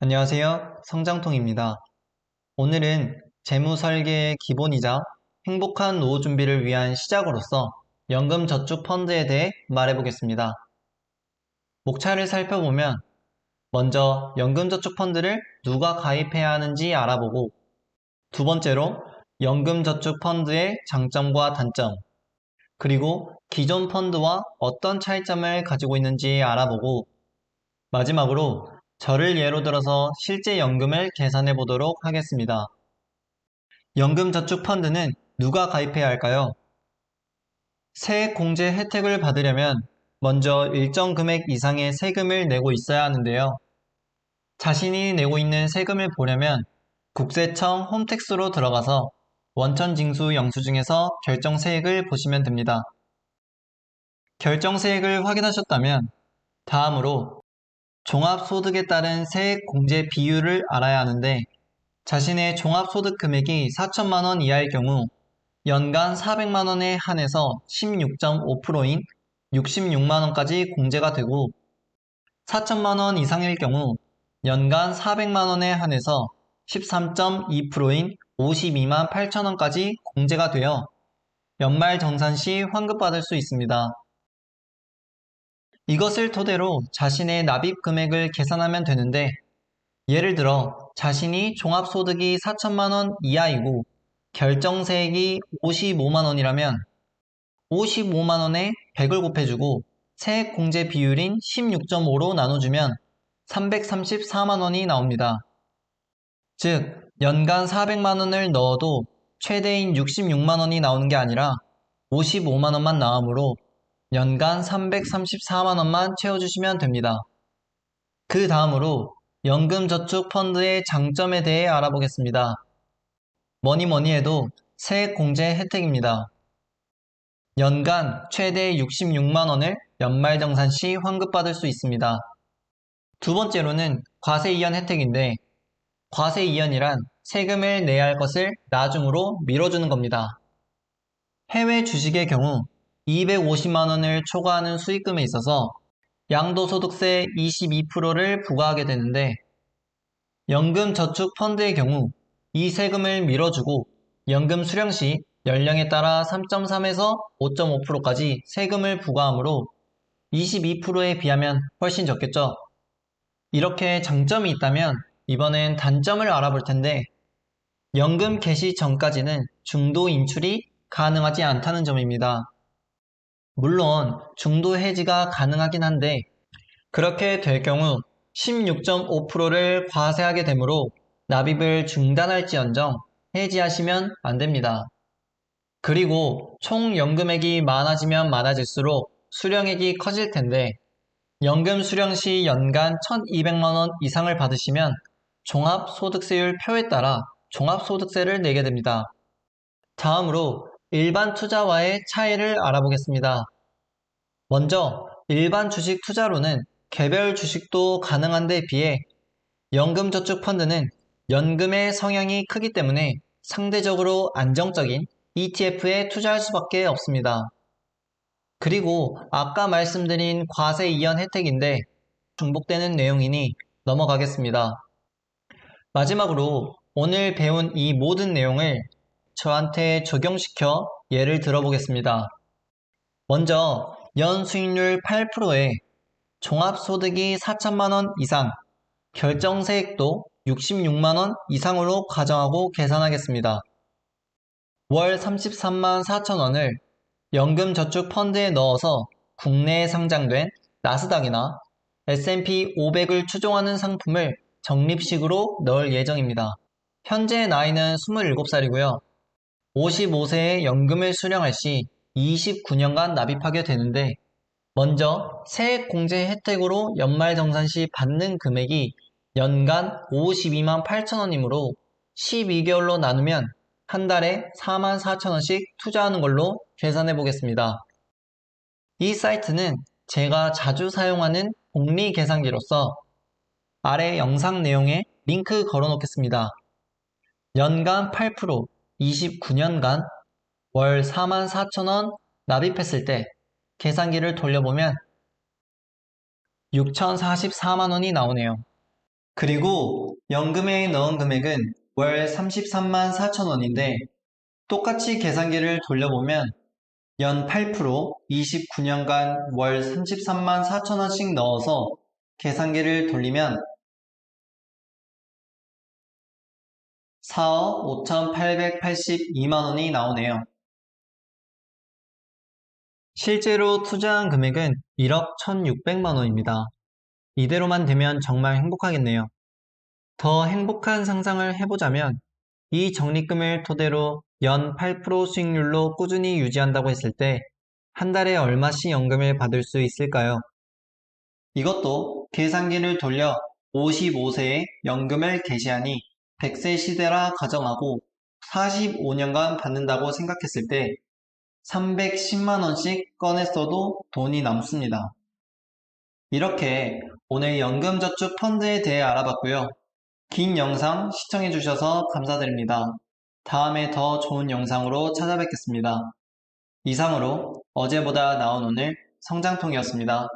안녕하세요. 성장통입니다. 오늘은 재무 설계의 기본이자 행복한 노후 준비를 위한 시작으로서 연금저축 펀드에 대해 말해보겠습니다. 목차를 살펴보면 먼저 연금저축 펀드를 누가 가입해야 하는지 알아보고, 두 번째로 연금저축 펀드의 장점과 단점, 그리고 기존 펀드와 어떤 차이점을 가지고 있는지 알아보고, 마지막으로 저를 예로 들어서 실제 연금을 계산해 보도록 하겠습니다. 연금저축펀드는 누가 가입해야 할까요? 세액공제 혜택을 받으려면 먼저 일정 금액 이상의 세금을 내고 있어야 하는데요. 자신이 내고 있는 세금을 보려면 국세청 홈택스로 들어가서 원천징수 영수증에서 결정세액을 보시면 됩니다. 결정세액을 확인하셨다면 다음으로 종합소득에 따른 세액공제 비율을 알아야 하는데, 자신의 종합소득 금액이 4천만 원 이하일 경우 연간 400만 원에 한해서 16.5%인 66만 원까지 공제가 되고, 4천만 원 이상일 경우 연간 400만 원에 한해서 13.2%인 52만 8천 원까지 공제가 되어 연말정산 시 환급받을 수 있습니다. 이것을 토대로 자신의 납입 금액을 계산하면 되는데, 예를 들어 자신이 종합소득이 4천만 원 이하이고 결정세액이 55만 원이라면 55만 원에 100을 곱해주고 세액공제 비율인 16.5로 나눠주면 334만 원이 나옵니다. 즉, 연간 400만 원을 넣어도 최대인 66만 원이 나오는 게 아니라 55만 원만 나오므로 연간 334만 원만 채워주시면 됩니다. 그 다음으로 연금저축펀드의 장점에 대해 알아보겠습니다. 뭐니 해도 세액공제 혜택입니다. 연간 최대 66만 원을 연말정산 시 환급받을 수 있습니다. 두 번째로는 과세이연 혜택인데, 과세이연이란 세금을 내야 할 것을 나중으로 미뤄주는 겁니다. 해외 주식의 경우 250만 원을 초과하는 수익금에 있어서 양도소득세 22%를 부과하게 되는데, 연금저축펀드의 경우 이 세금을 미뤄주고 연금 수령 시 연령에 따라 3.3에서 5.5%까지 세금을 부과하므로 22%에 비하면 훨씬 적겠죠. 이렇게 장점이 있다면 이번엔 단점을 알아볼 텐데, 연금 개시 전까지는 중도 인출이 가능하지 않다는 점입니다. 물론 중도 해지가 가능하긴 한데, 그렇게 될 경우 16.5%를 과세하게 되므로 납입을 중단할지언정 해지하시면 안 됩니다. 그리고 총 연금액이 많아지면 많아질수록 수령액이 커질 텐데, 연금 수령 시 연간 1,200만 원 이상을 받으시면 종합소득세율 표에 따라 종합소득세를 내게 됩니다. 다음으로 일반 투자와의 차이를 알아보겠습니다. 먼저 일반 주식 투자로는 개별 주식도 가능한 데 비해 연금저축펀드는 연금의 성향이 크기 때문에 상대적으로 안정적인 ETF에 투자할 수밖에 없습니다. 그리고 아까 말씀드린 과세 이연 혜택인데 중복되는 내용이니 넘어가겠습니다. 마지막으로 오늘 배운 이 모든 내용을 저한테 적용시켜 예를 들어보겠습니다. 먼저 연 수익률 8%에 종합소득이 4천만 원 이상, 결정세액도 66만 원 이상으로 가정하고 계산하겠습니다. 월 33만 4천 원을 연금저축펀드에 넣어서 국내에 상장된 나스닥이나 S&P 500을 추종하는 상품을 적립식으로 넣을 예정입니다. 현재 나이는 27살이고요. 55세에 연금을 수령할 시 29년간 납입하게 되는데, 먼저 세액공제 혜택으로 연말정산 시 받는 금액이 연간 52만 8천 원이므로 12개월로 나누면 한 달에 4만 4천 원씩 투자하는 걸로 계산해 보겠습니다. 이 사이트는 제가 자주 사용하는 복리 계산기로서 아래 영상 내용에 링크 걸어 놓겠습니다. 연간 8%, 29년간 월 4만 4천 원 납입했을 때 계산기를 돌려보면 6,044만 원이 나오네요. 그리고 연금에 넣은 금액은 월 33만 4천 원인데 똑같이 계산기를 돌려보면 연 8%, 29년간 월 33만 4천 원씩 넣어서 계산기를 돌리면 4억 5,882만 원이 나오네요. 실제로 투자한 금액은 1억 1,600만 원입니다. 이대로만 되면 정말 행복하겠네요. 더 행복한 상상을 해보자면 이 적립금을 토대로 연 8% 수익률로 꾸준히 유지한다고 했을 때 한 달에 얼마씩 연금을 받을 수 있을까요? 이것도 계산기를 돌려 55세에 연금을 개시하니 100세 시대라 가정하고 45년간 받는다고 생각했을 때 310만 원씩 꺼냈어도 돈이 남습니다. 이렇게 오늘 연금저축 펀드에 대해 알아봤고요. 긴 영상 시청해주셔서 감사드립니다. 다음에 더 좋은 영상으로 찾아뵙겠습니다. 이상으로 어제보다 나은 오늘 성장통이었습니다.